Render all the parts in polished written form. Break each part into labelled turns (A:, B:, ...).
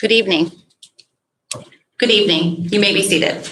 A: Good evening. Good evening. You may be seated.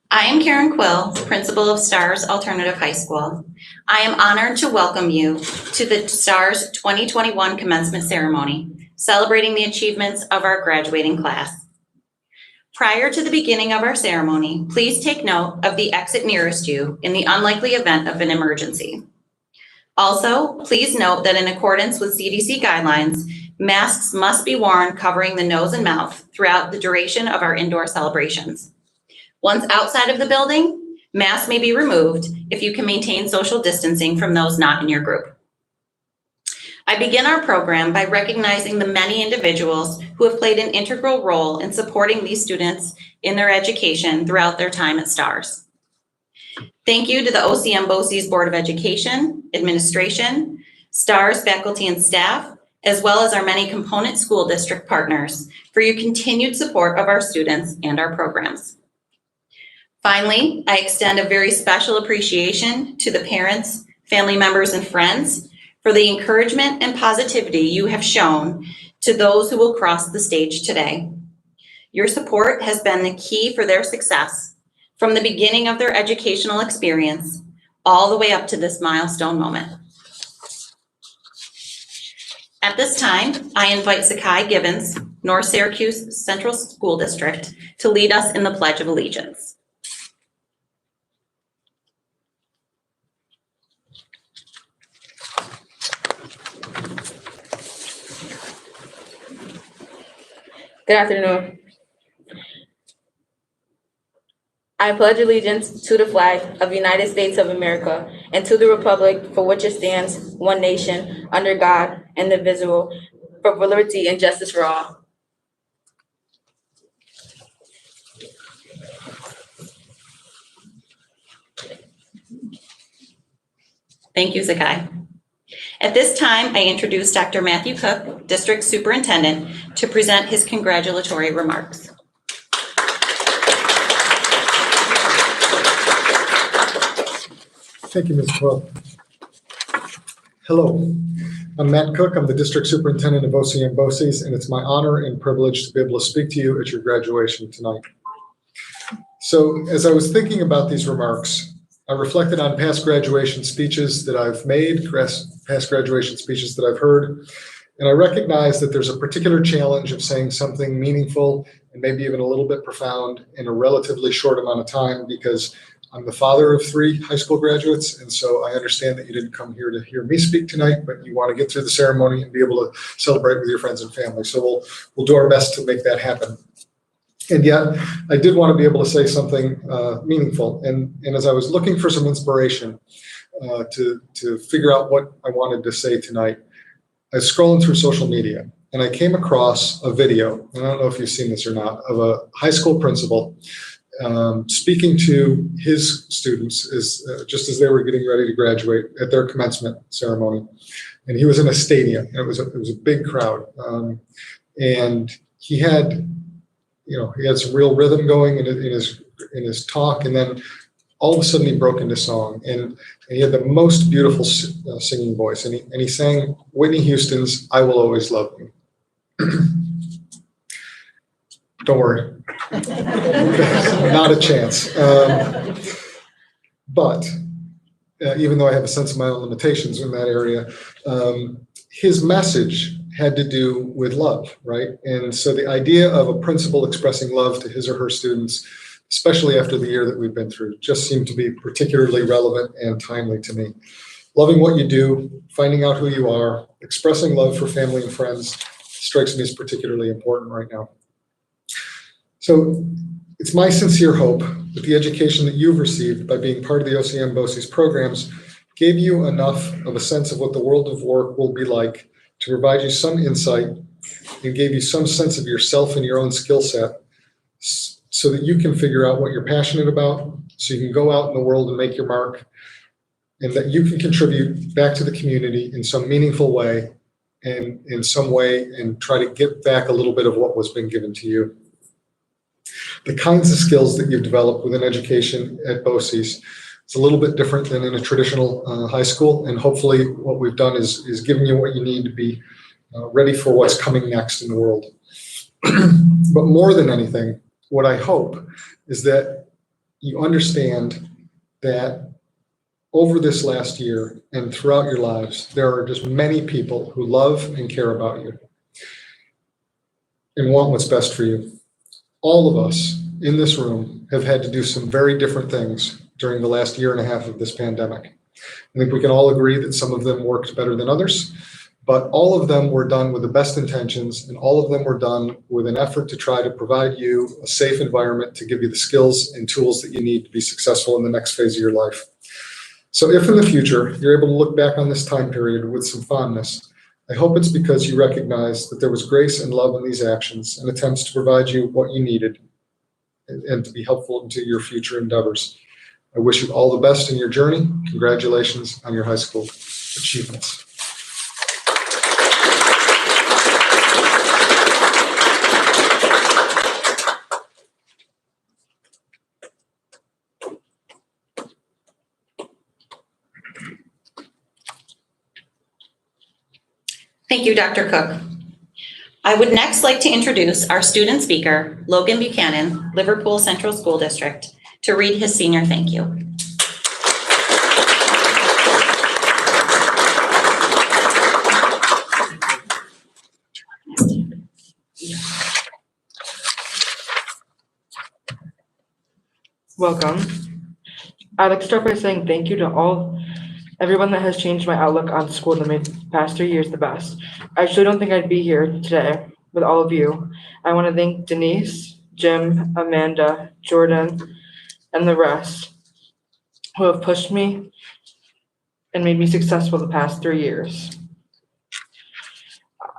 A: I am Karen Quill, principal of Stars Alternative High School. I am honored to welcome you to the Stars 2021 commencement ceremony, celebrating the achievements of our graduating class. Prior to the beginning of our ceremony, please take note of the exit nearest you in the unlikely event of an emergency. Also, please note that in accordance with CDC guidelines, masks must be worn covering the nose and mouth throughout the duration of our indoor celebrations. Once outside of the building, masks may be removed if you can maintain social distancing from those not in your group. I begin our program by recognizing the many individuals who have played an integral role in supporting these students in their education throughout their time at Stars. Thank you to the OCM BOCES Board of Education, Administration, Stars faculty and staff, as well as our many component school district partners for your continued support of our students and our programs. Finally, I extend a very special appreciation to the parents, family members, and friends for the encouragement and positivity you have shown to those who will cross the stage today. Your support has been the key for their success from the beginning of their educational experience all the way up to this milestone moment. At this time, I invite Zakai Gibbons, North Syracuse Central School District, to lead us in the Pledge of Allegiance.
B: Good afternoon. I pledge allegiance to the flag of the United States of America and to the republic for which it stands, one nation, under God, indivisible, for liberty and justice for all.
A: Thank you, Zakai. At this time, I introduce Dr. Matthew Cook, District Superintendent, to present his congratulatory remarks.
C: Thank you, Ms. Quill. Hello, I'm Matt Cook. I'm the District Superintendent of OCM BOCES, and it's my honor and privilege to be able to speak to you at your graduation tonight. So as I was thinking about these remarks, I reflected on past graduation speeches that I've made, past graduation speeches that I've heard, and I recognize that there's a particular challenge of saying something meaningful and maybe even a little bit profound in a relatively short amount of time, because I'm the father of 3 high school graduates, and so I understand that you didn't come here to hear me speak tonight, but you want to get through the ceremony and be able to celebrate with your friends and family. So we'll do our best to make that happen. And yet, I did want to be able to say something meaningful. And as I was looking for some inspiration to figure out what I wanted to say tonight, I was scrolling through social media, and I came across a video, and I don't know if you've seen this or not, of a high school principal speaking to his students just as they were getting ready to graduate at their commencement ceremony. And he was in a stadium, and it was a big crowd. And he had some real rhythm going in his talk, and then all of a sudden he broke into song, and he had the most beautiful singing voice, and he sang Whitney Houston's "I Will Always Love You." Don't worry, not a chance. But even though I have a sense of my own limitations in that area, his message had to do with love, right? And so the idea of a principal expressing love to his or her students, especially after the year that we've been through, just seemed to be particularly relevant and timely to me. Loving what you do, finding out who you are, expressing love for family and friends strikes me as particularly important right now. So it's my sincere hope that the education that you've received by being part of the OCM BOCES programs gave you enough of a sense of what the world of work will be like to provide you some insight and gave you some sense of yourself and your own skill set so that you can figure out what you're passionate about, so you can go out in the world and make your mark, and that you can contribute back to the community in some meaningful way and in some way and try to get back a little bit of what was been given to you. The kinds of skills that you've developed within education at BOCES It's a little bit different than in a traditional high school, and hopefully what we've done is giving you what you need to be ready for what's coming next in the world. But more than anything, what I hope is that you understand that over this last year and throughout your lives, there are just many people who love and care about you and want what's best for you. All of us in this room have had to do some very different things during the last year and a half of this pandemic. I think we can all agree that some of them worked better than others, but all of them were done with the best intentions, and all of them were done with an effort to try to provide you a safe environment to give you the skills and tools that you need to be successful in the next phase of your life. So if in the future you're able to look back on this time period with some fondness, I hope it's because you recognize that there was grace and love in these actions and attempts to provide you what you needed and to be helpful into your future endeavors. I wish you all the best in your journey. Congratulations on your high school achievements.
A: Thank you, Dr. Cook. I would next like to introduce our student speaker, Logan Buchanan, Liverpool Central School District, to read his senior thank you.
D: Welcome. I'd like to start by saying thank you to everyone that has changed my outlook on school and made the past 3 years the best. I actually don't think I'd be here today with all of you. I want to thank Denise, Jim, Amanda, Jordan, and the rest who have pushed me and made me successful the past 3 years.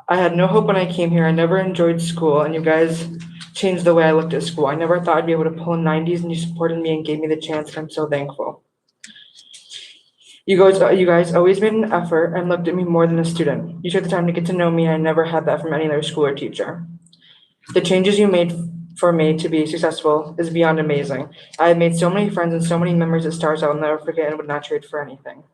D: I had no hope when I came here. I never enjoyed school, and you guys changed the way I looked at school. I never thought I'd be able to pull in 90s, and you supported me and gave me the chance, and I'm so thankful. You guys always made an effort and looked at me more than a student. You took the time to get to know me, and I never had that from any other school or teacher. The changes you made for me to be successful is beyond amazing. I have made so many friends and so many memories at Stars I will never forget and would not trade for anything.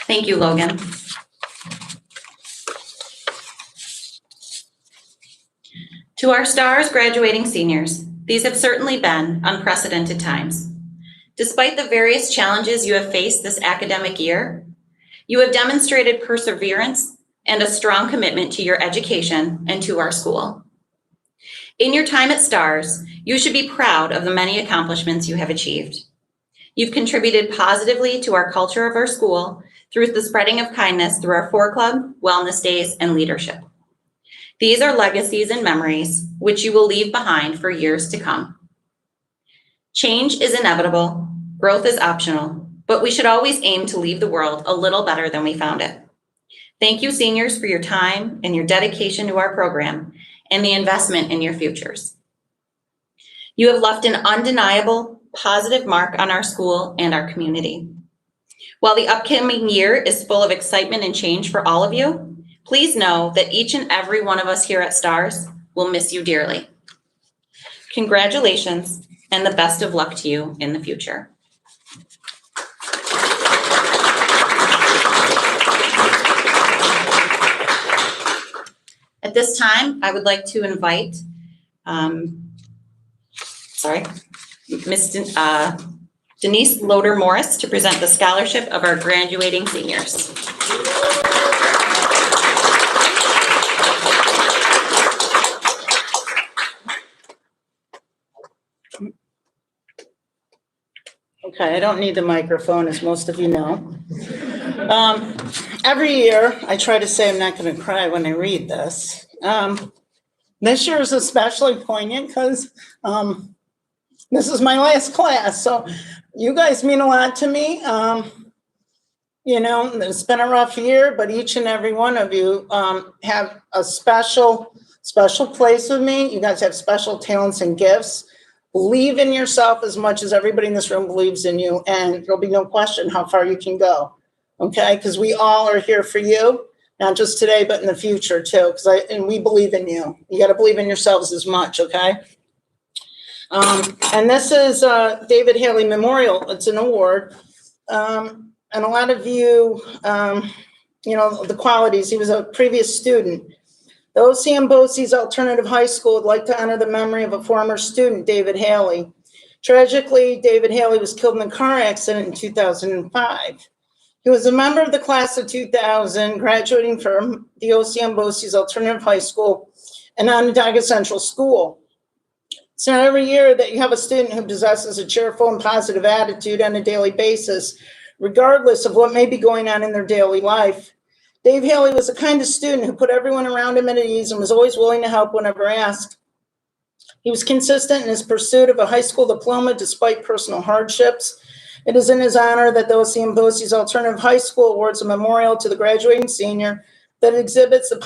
A: Thank you, Logan. To our Stars graduating seniors, these have certainly been unprecedented times. Despite the various challenges you have faced this academic year, you have demonstrated perseverance and a strong commitment to your education and to our school. In your time at Stars, you should be proud of the many accomplishments you have achieved. You've contributed positively to our culture of our school through the spreading of kindness through our 4 Club, wellness days, and leadership. These are legacies and memories which you will leave behind for years to come. Change is inevitable, growth is optional, but we should always aim to leave the world a little better than we found it. Thank you, seniors, for your time and your dedication to our program and the investment in your futures. You have left an undeniable positive mark on our school and our community. While the upcoming year is full of excitement and change for all of you, please know that each and every one of us here at Stars will miss you dearly. Congratulations and the best of luck to you in the future. At this time, I would like to invite, Ms. Denise Loder-Morris to present the scholarship of our graduating seniors.
E: Okay, I don't need the microphone, as most of you know. Every year, I try to say I'm not going to cry when I read this. This year is especially poignant because this is my last class. So you guys mean a lot to me. You know, it's been a rough year, but each and every one of you have a special place with me. You guys have special talents and gifts. Believe in yourself as much as everybody in this room believes in you, and there'll be no question how far you can go. okay? Because we all are here for you, not just today, but in the future too, and we believe in you. You got to believe in yourselves as much, okay? And this is David Haley Memorial. It's an award. And a lot of you, you know, the qualities. He was a previous student. The OCM BOCES Alternative High School would like to honor the memory of a former student, David Haley. Tragically, David Haley was killed in a car accident in 2005. He was a member of the class of 2000, graduating from the OCM BOCES Alternative High School and Onondaga Central School. It's not every year that you have a student who possesses a cheerful and positive attitude on a daily basis, regardless of what may be going on in their daily life. Dave Haley was the kind of student who put everyone around him at ease and was always willing to help whenever asked. He was consistent in his pursuit of a high school diploma despite personal hardships. It is in his honor that the OCM BOCES Alternative High School awards a memorial to the graduating senior that exhibits the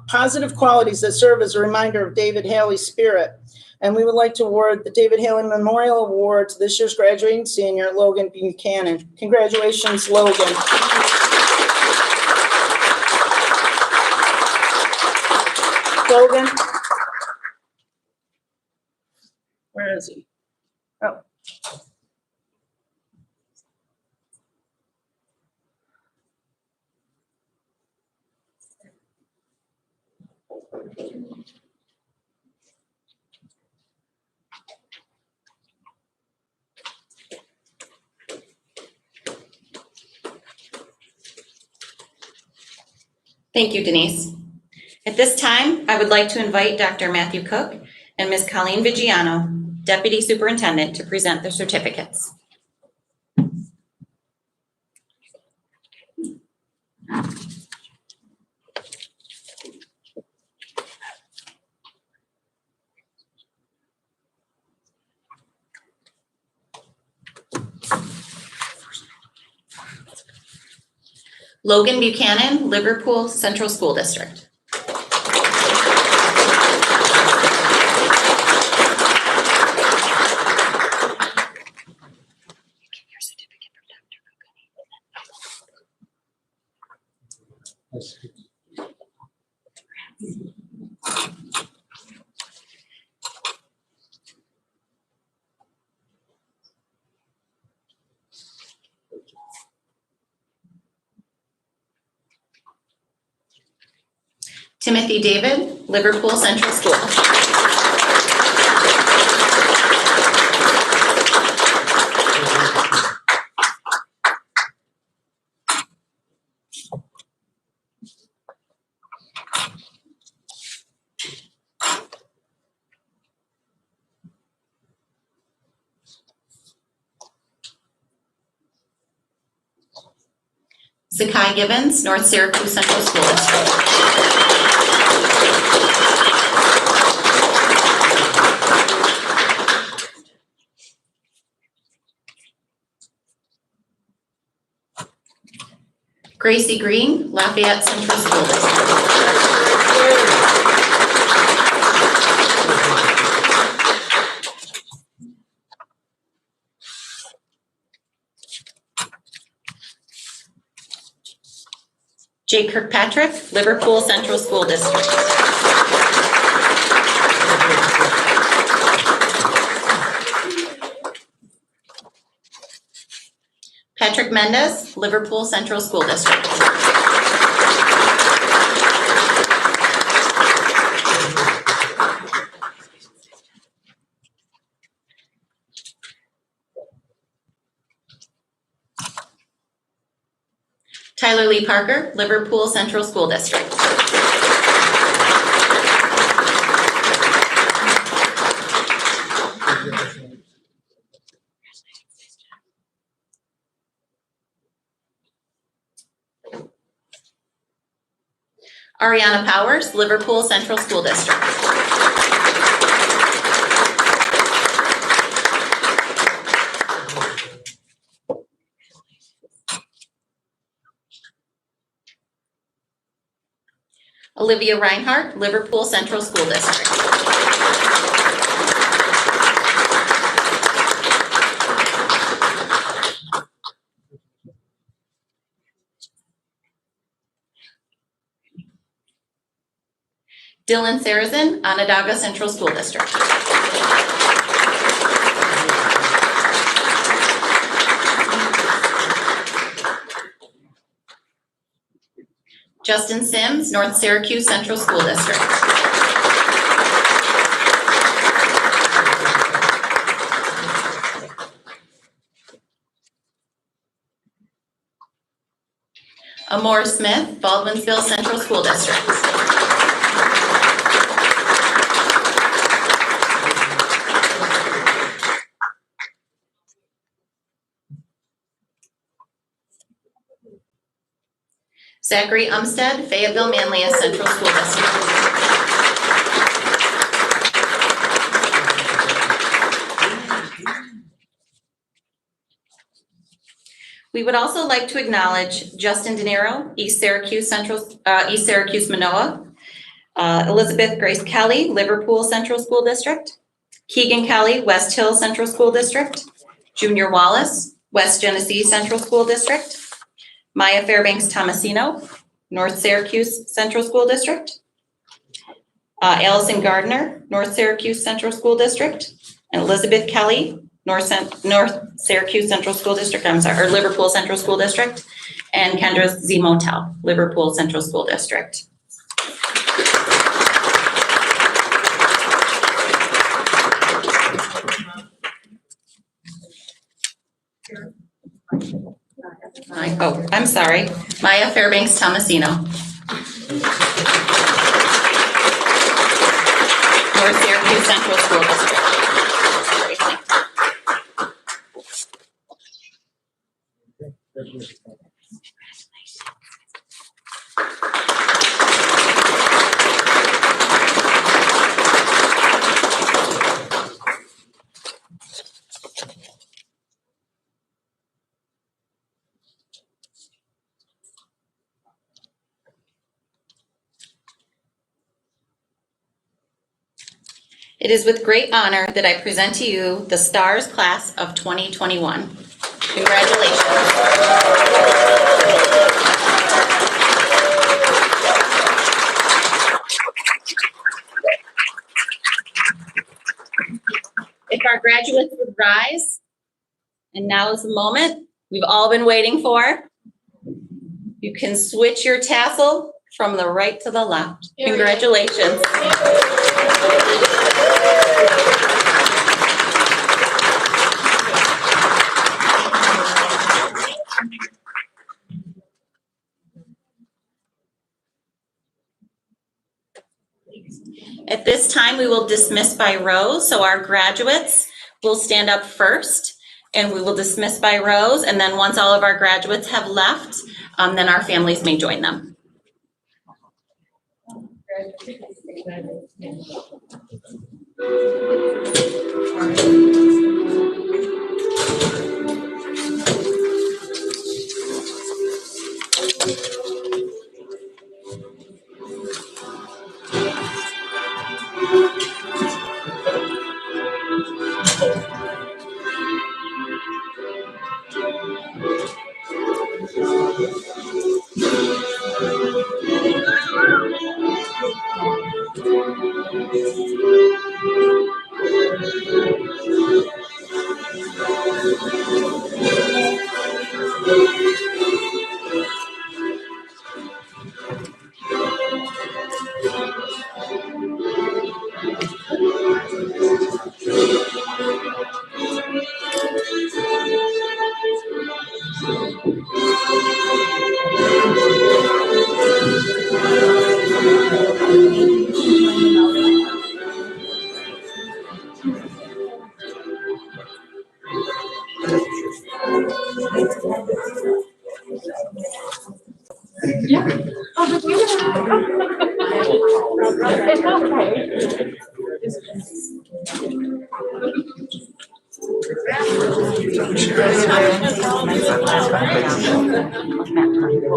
E: positive qualities that serve as a reminder of David Haley's spirit. And we would like to award the David Haley Memorial Award to this year's graduating senior, Logan Buchanan. Congratulations, Logan. Logan? Where is he? Oh.
A: Thank you, Denise. At this time, I would like to invite Dr. Matthew Cook and Ms. Colleen Vigiano, Deputy Superintendent, to present their certificates. Logan Buchanan, Liverpool Central School District. Timothy David, Liverpool Central School. Zakai Gibbons, North Syracuse Central School District. Gracie Green, Lafayette Central School District. Jake Kirkpatrick, Liverpool Central School District. Patrick Mendez, Liverpool Central School District. Tyler Lee Parker, Liverpool Central School District. Ariana Powers, Liverpool Central School District. Olivia Reinhardt, Liverpool Central School District. Dylan Sarazin, Onondaga Central School District. Justin Sims, North Syracuse Central School District. Amor Smith, Baldwinsville Central School District. Zachary Umstead, Fayetteville Manlius Central School District. We would also like to acknowledge Justin De Niro, East Syracuse Manoa, Elizabeth Grace Kelly, Liverpool Central School District, Keegan Kelly, West Hill Central School District, Junior Wallace, West Genesee Central School District, Maya Fairbanks Tomasino, North Syracuse Central School District, Allison Gardner, North Syracuse Central School District, and Elizabeth Kelly, North Syracuse Central School District, or Liverpool Central School District, and Kendra Z. Motel, Liverpool Central School District. I'm sorry, Maya Fairbanks Tomasino. North Syracuse Central School District. It is with great honor that I present to you the STARS class of 2021. Congratulations. If our graduates would rise, and now is the moment we've all been waiting for. You can switch your tassel from the right to the left. Congratulations. At this time, we will dismiss by rows. So our graduates will stand up first and we will dismiss by rows. And then once all of our graduates have left, then our families may join them.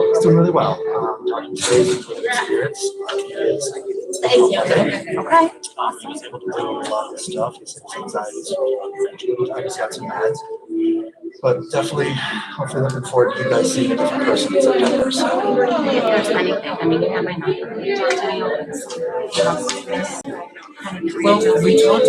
F: It's doing really well. Talking to spirits, our kids, Okay.
G: He was able to do a lot of stuff. He said his anxiety is I just got some meds. But definitely, hopefully looking forward to you guys seeing a different person in September. So.
A: If there's anything, I mean, you have my number. Talk to me over the summer.
G: Well, we talked